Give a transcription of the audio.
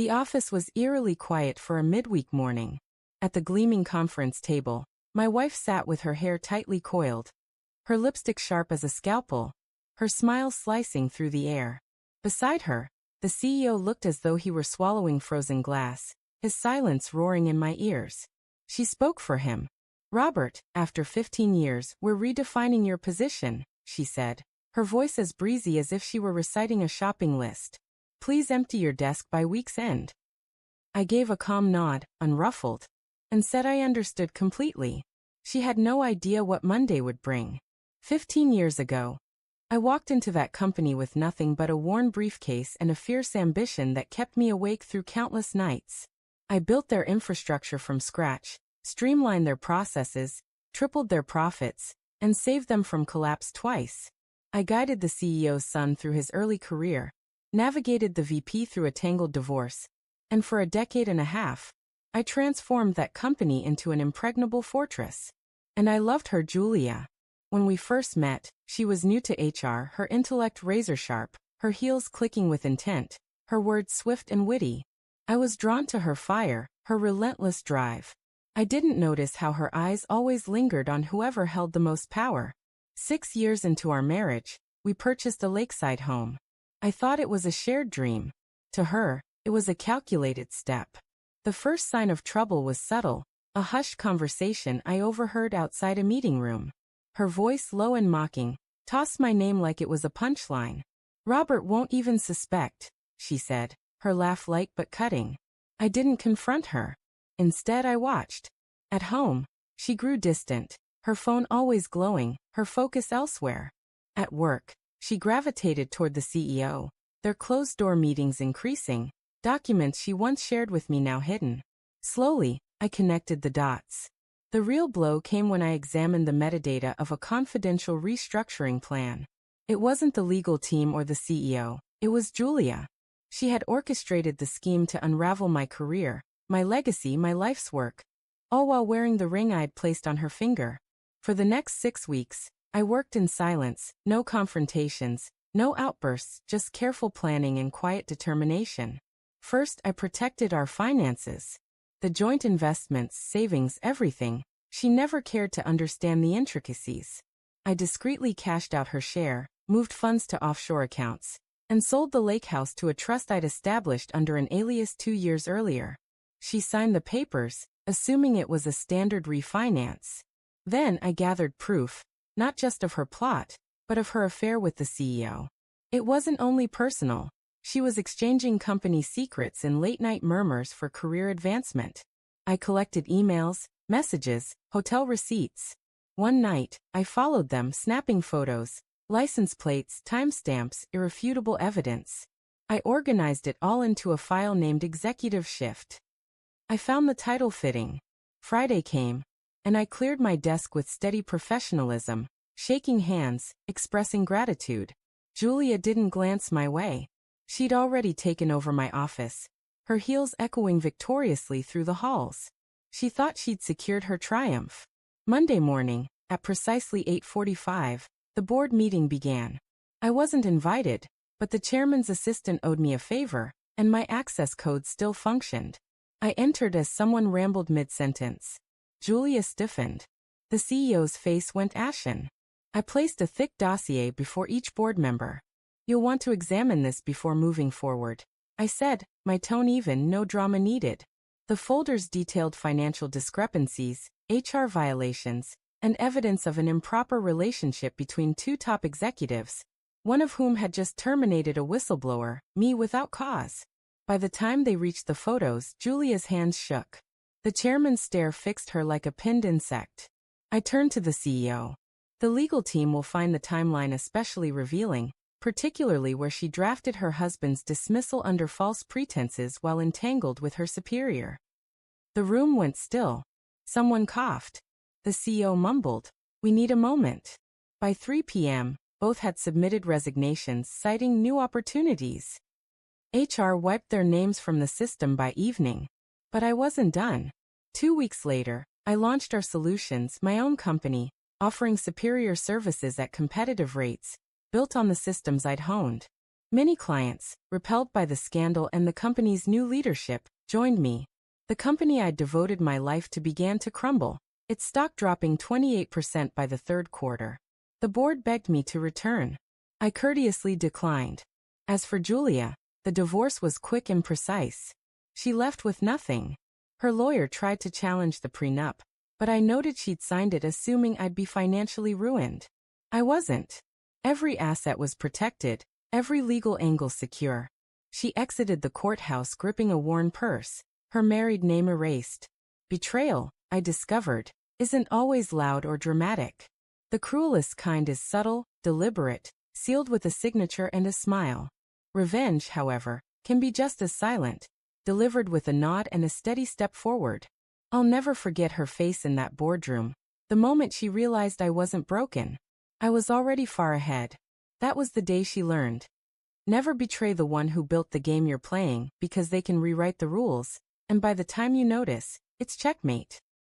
The office was eerily quiet for a midweek morning. At the gleaming conference table, my wife sat with her hair tightly coiled, her lipstick sharp as a scalpel, her smile slicing through the air. Beside her, the CEO looked as though he were swallowing frozen glass, his silence roaring in my ears. She spoke for him. "Robert, after 15 years, we're redefining your position," she said, her voice as breezy as if she were reciting a shopping list. "Please empty your desk by week's end." I gave a calm nod, unruffled, and said I understood completely. She had no idea what Monday would bring. 15 years ago, I walked into that company with nothing but a worn briefcase and a fierce ambition that kept me awake through countless nights. I built their infrastructure from scratch, streamlined their processes, tripled their profits, and saved them from collapse twice. I guided the CEO's son through his early career, navigated the VP through a tangled divorce, and for a decade and a half, I transformed that company into an impregnable fortress. And I loved her, Julia. When we first met, she was new to HR, her intellect razor-sharp, her heels clicking with intent, her words swift and witty. I was drawn to her fire, her relentless drive. I didn't notice how her eyes always lingered on whoever held the most power. 6 years into our marriage, we purchased a lakeside home. I thought it was a shared dream. To her, it was a calculated step. The first sign of trouble was subtle, a hushed conversation I overheard outside a meeting room. Her voice low and mocking, tossed my name like it was a punchline. "Robert won't even suspect," she said, her laugh light but cutting. I didn't confront her. Instead, I watched. At home, she grew distant, her phone always glowing, her focus elsewhere. At work, she gravitated toward the CEO, their closed-door meetings increasing, documents she once shared with me now hidden. Slowly, I connected the dots. The real blow came when I examined the metadata of a confidential restructuring plan. It wasn't the legal team or the CEO, it was Julia. She had orchestrated the scheme to unravel my career, my legacy, my life's work, all while wearing the ring I'd placed on her finger. For the next 6 weeks, I worked in silence, no confrontations, no outbursts, just careful planning and quiet determination. First, I protected our finances. The joint investments, savings, everything. She never cared to understand the intricacies. I discreetly cashed out her share, moved funds to offshore accounts, and sold the lake house to a trust I'd established under an alias 2 years earlier. She signed the papers, assuming it was a standard refinance. Then I gathered proof, not just of her plot, but of her affair with the CEO. It wasn't only personal. She was exchanging company secrets in late-night murmurs for career advancement. I collected emails, messages, hotel receipts. One night, I followed them, snapping photos, license plates, timestamps, irrefutable evidence. I organized it all into a file named Executive Shift. I found the title fitting. Friday came, and I cleared my desk with steady professionalism, shaking hands, expressing gratitude. Julia didn't glance my way. She'd already taken over my office, her heels echoing victoriously through the halls. She thought she'd secured her triumph. Monday morning, at precisely 8:45, the board meeting began. I wasn't invited, but the chairman's assistant owed me a favor, and my access code still functioned. I entered as someone rambled mid-sentence. Julia stiffened. The CEO's face went ashen. I placed a thick dossier before each board member. "You'll want to examine this before moving forward," I said, my tone even, no drama needed. The folders detailed financial discrepancies, HR violations, and evidence of an improper relationship between 2 top executives, one of whom had just terminated a whistleblower, me without cause. By the time they reached the photos, Julia's hands shook. The chairman's stare fixed her like a pinned insect. I turned to the CEO. "The legal team will find the timeline especially revealing, particularly where she drafted her husband's dismissal under false pretenses while entangled with her superior." The room went still. Someone coughed. The CEO mumbled, "We need a moment." By 3 p.m., both had submitted resignations citing new opportunities. HR wiped their names from the system by evening. But I wasn't done. 2 weeks later, I launched our solutions, my own company, offering superior services at competitive rates, built on the systems I'd honed. Many clients, repelled by the scandal and the company's new leadership, joined me. The company I'd devoted my life to began to crumble, its stock dropping 28% by the third quarter. The board begged me to return. I courteously declined. As for Julia, the divorce was quick and precise. She left with nothing. Her lawyer tried to challenge the prenup, but I noted she'd signed it assuming I'd be financially ruined. I wasn't. Every asset was protected, every legal angle secure. She exited the courthouse gripping a worn purse, her married name erased. Betrayal, I discovered, isn't always loud or dramatic. The cruelest kind is subtle, deliberate, sealed with a signature and a smile. Revenge, however, can be just as silent, delivered with a nod and a steady step forward. I'll never forget her face in that boardroom. The moment she realized I wasn't broken. I was already far ahead. That was the day she learned. Never betray the one who built the game you're playing, because they can rewrite the rules, and by the time you notice, it's checkmate.